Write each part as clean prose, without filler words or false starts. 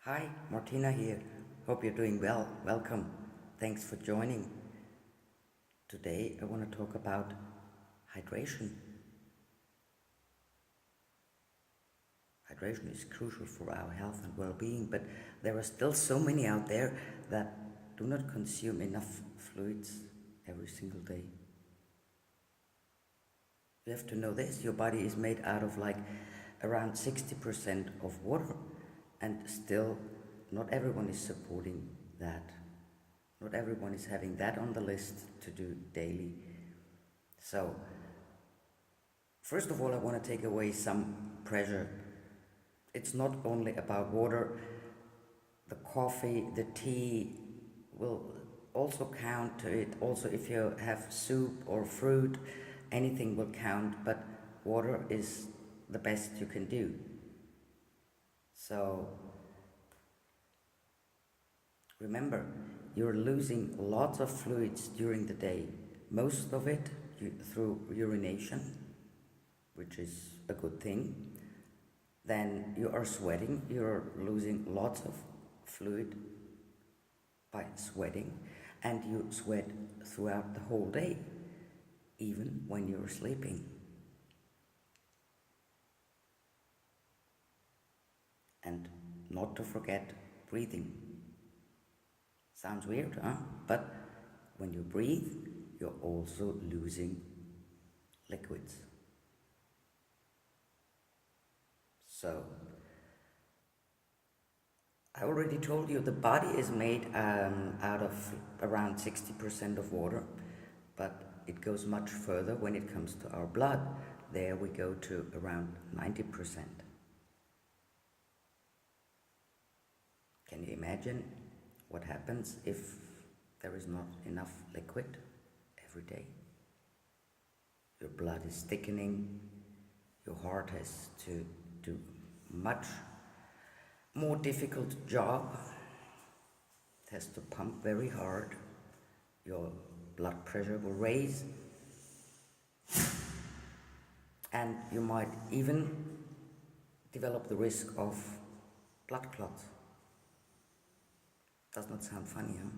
Hi, Martina here. Hope you're doing well. Welcome. Thanks for joining. Today I want to talk about hydration. Hydration is crucial for our health and well-being, but there are still so many out there that do not consume enough fluids every single day. You have to know this, your body is made out of around 60% of water, and still not everyone is supporting that. Not everyone is having that on the list to do daily. So, first of all, I want to take away some pressure. It's not only about water. The coffee, the tea will also count to it. Also, if you have soup or fruit, anything will count, but water is the best you can do. So, remember, you're losing lots of fluids during the day, most of it through urination, which is a good thing. Then you are sweating, you're losing lots of fluid by sweating, and you sweat throughout the whole day, even when you're sleeping. And not to forget breathing. Sounds weird, huh? But when you breathe, you're also losing liquids. So, I already told you the body is made out of around 60% of water, but it goes much further when it comes to our blood. There we go to around 90%. Can you imagine what happens if there is not enough liquid every day? Your blood is thickening, your heart has to do much more difficult job. It has to pump very hard. Your blood pressure will raise, and you might even develop the risk of blood clots. Does not sound funny, huh?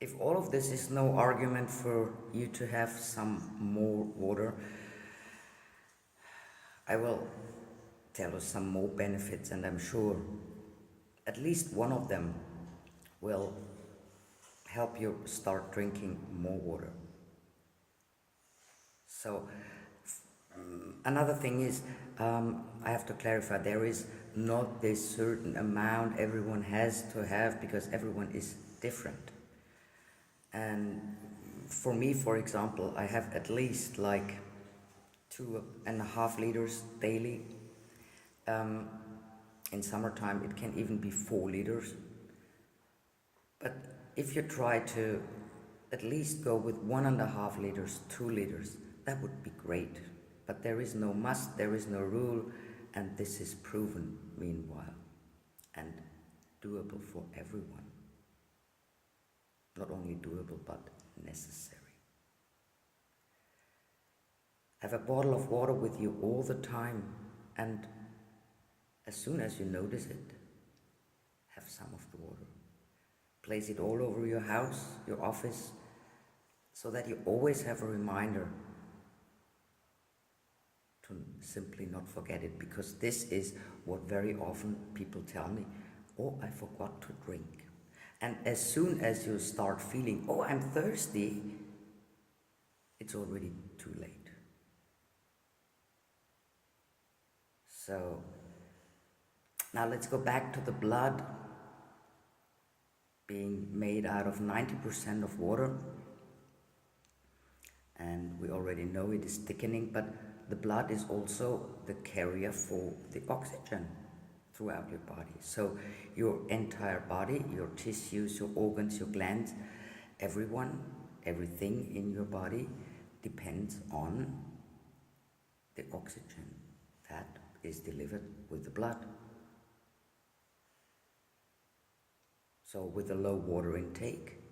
If all of this is no argument for you to have some more water, I will tell you some more benefits, and I'm sure at least one of them will help you start drinking more water. So, another thing is, I have to clarify, there is not this certain amount everyone has to have, because everyone is different. And for me, for example, I have at least 2.5 liters daily. In summertime, it can even be 4 liters. But if you try to at least go with 1.5 liters, 2 liters, that would be great. But there is no must, there is no rule, and this is proven meanwhile and doable for everyone. Not only doable, but necessary. Have a bottle of water with you all the time, and as soon as you notice it, have some of the water. Place it all over your house, your office, so that you always have a reminder to simply not forget it, because this is what very often people tell me: oh, I forgot to drink. And as soon as you start feeling, oh, I'm thirsty, it's already too late. So, now let's go back to the blood being made out of 90% of water. And we already know it is thickening, but the blood is also the carrier for the oxygen throughout your body. So your entire body, your tissues, your organs, your glands, everything in your body depends on the oxygen that is delivered with the blood. So with a low water intake,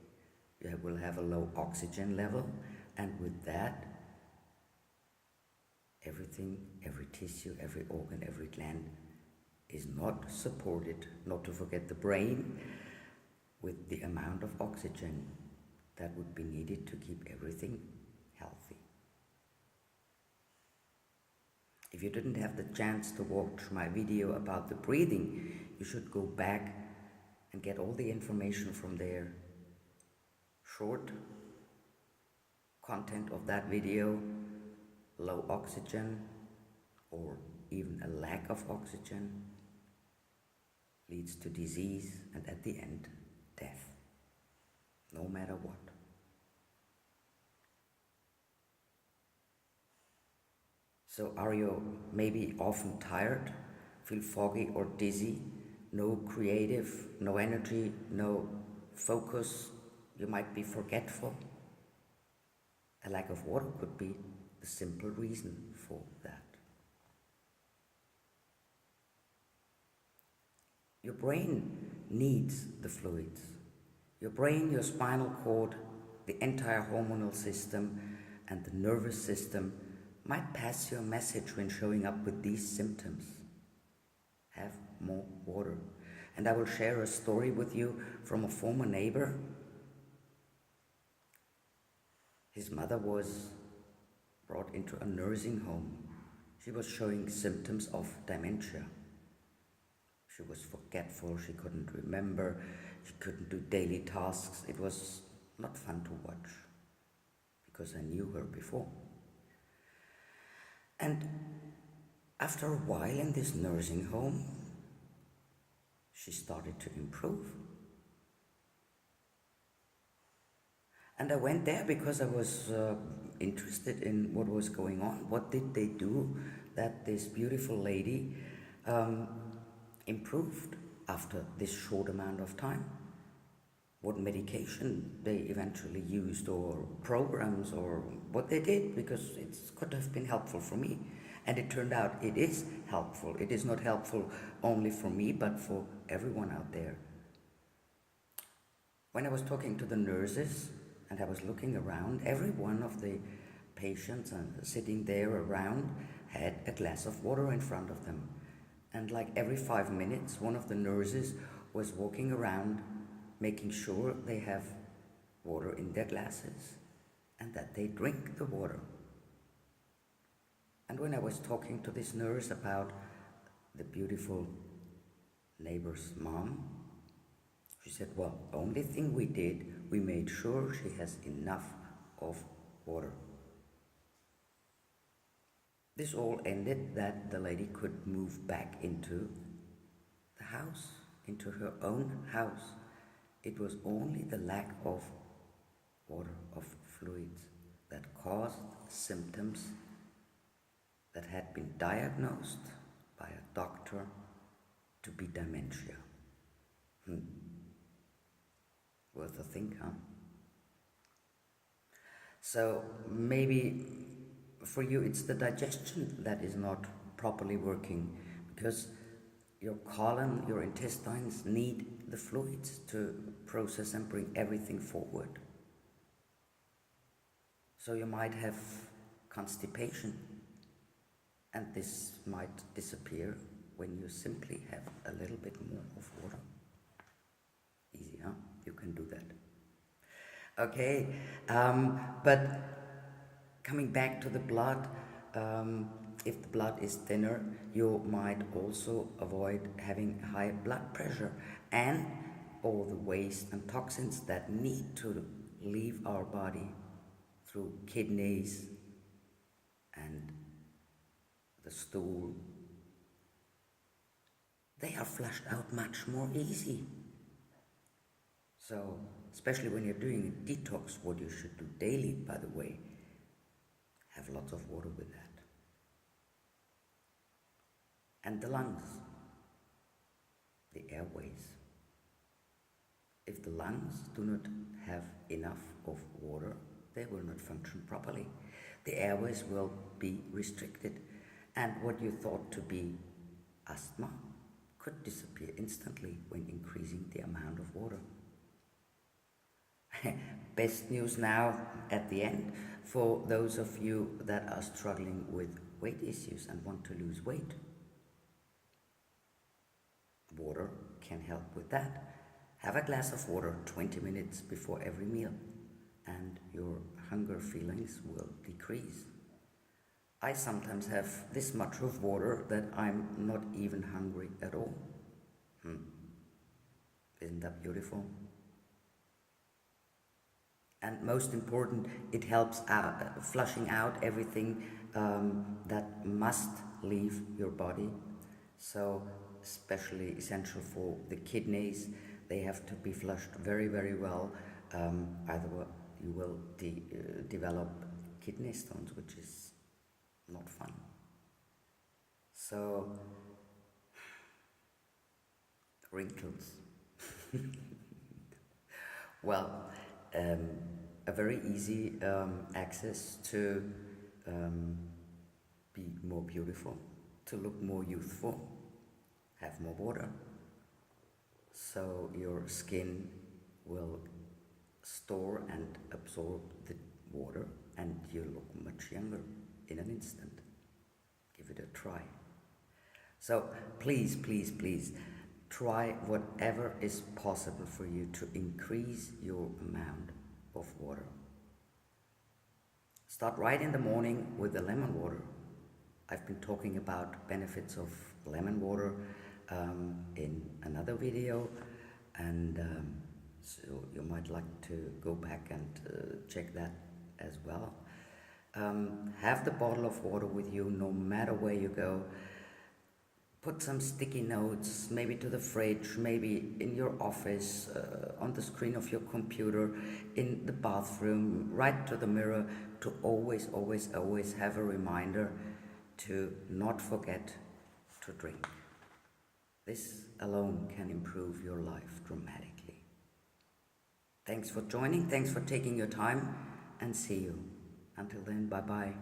you will have a low oxygen level, and with that, everything, every tissue, every organ, every gland is not supported, not to forget the brain, with the amount of oxygen that would be needed to keep everything healthy. If you didn't have the chance to watch my video about the breathing, you should go back and get all the information from there. Short content of that video, low oxygen or even a lack of oxygen leads to disease and at the end, death, no matter what. So are you maybe often tired, feel foggy or dizzy, no creative, no energy, no focus, you might be forgetful? A lack of water could be the simple reason for that. Your brain needs the fluids. Your brain, your spinal cord, the entire hormonal system and the nervous system might pass you a message when showing up with these symptoms. Have more water. And I will share a story with you from a former neighbor. His mother was brought into a nursing home. She was showing symptoms of dementia. She was forgetful, she couldn't remember, she couldn't do daily tasks. It was not fun to watch because I knew her before. And after a while in this nursing home, she started to improve. And I went there because I was interested in what was going on. What did they do that this beautiful lady improved after this short amount of time? What medication they eventually used, or programs, or what they did, because it could have been helpful for me. And it turned out it is helpful. It is not helpful only for me, but for everyone out there. When I was talking to the nurses and I was looking around, every one of the patients sitting there around had a glass of water in front of them. And like every 5 minutes, one of the nurses was walking around making sure they have water in their glasses and that they drink the water. And when I was talking to this nurse about the beautiful neighbor's mom, she said, well, only thing we did, we made sure she has enough of water. This all ended that the lady could move back into the house, into her own house. It was only the lack of water, of fluids, that caused symptoms that had been diagnosed by a doctor to be dementia. Worth a think, huh? So maybe for you it's the digestion that is not properly working, because your colon, your intestines need the fluids to process and bring everything forward. So you might have constipation, and this might disappear when you simply have a little bit more of water. Easy, huh? You can do that. Okay, but coming back to the blood, if the blood is thinner, you might also avoid having high blood pressure and all the waste and toxins that need to leave our body through kidneys and the stool. They are flushed out much more easy. So, especially when you're doing a detox, what you should do daily, by the way, have lots of water with that. And the lungs, the airways. If the lungs do not have enough of water, they will not function properly. The airways will be restricted, and what you thought to be asthma could disappear instantly when increasing the amount of water. Best news now at the end for those of you that are struggling with weight issues and want to lose weight. water can help with that. Have a glass of water 20 minutes before every meal, and your hunger feelings will decrease. I sometimes have this much of water that I'm not even hungry at all. Isn't that beautiful? And most important, it helps out, flushing out everything that must leave your body. So, especially essential for the kidneys, they have to be flushed very, very well. Otherwise, you will develop kidney stones, which is not fun. So, wrinkles. Well, a very easy access to be more beautiful, to look more youthful, have more water. So your skin will store and absorb the water and you look much younger in an instant. Give it a try. So please, please, please try whatever is possible for you to increase your amount of water. Start right in the morning with the lemon water. I've been talking about benefits of lemon water in another video, and so you might like to go back and check that as well. Have the bottle of water with you no matter where you go. Put some sticky notes, maybe to the fridge, maybe in your office, on the screen of your computer, in the bathroom, right to the mirror, to always, always, always have a reminder to not forget to drink. This alone can improve your life dramatically. Thanks for joining, thanks for taking your time, and see you. Until then, bye-bye.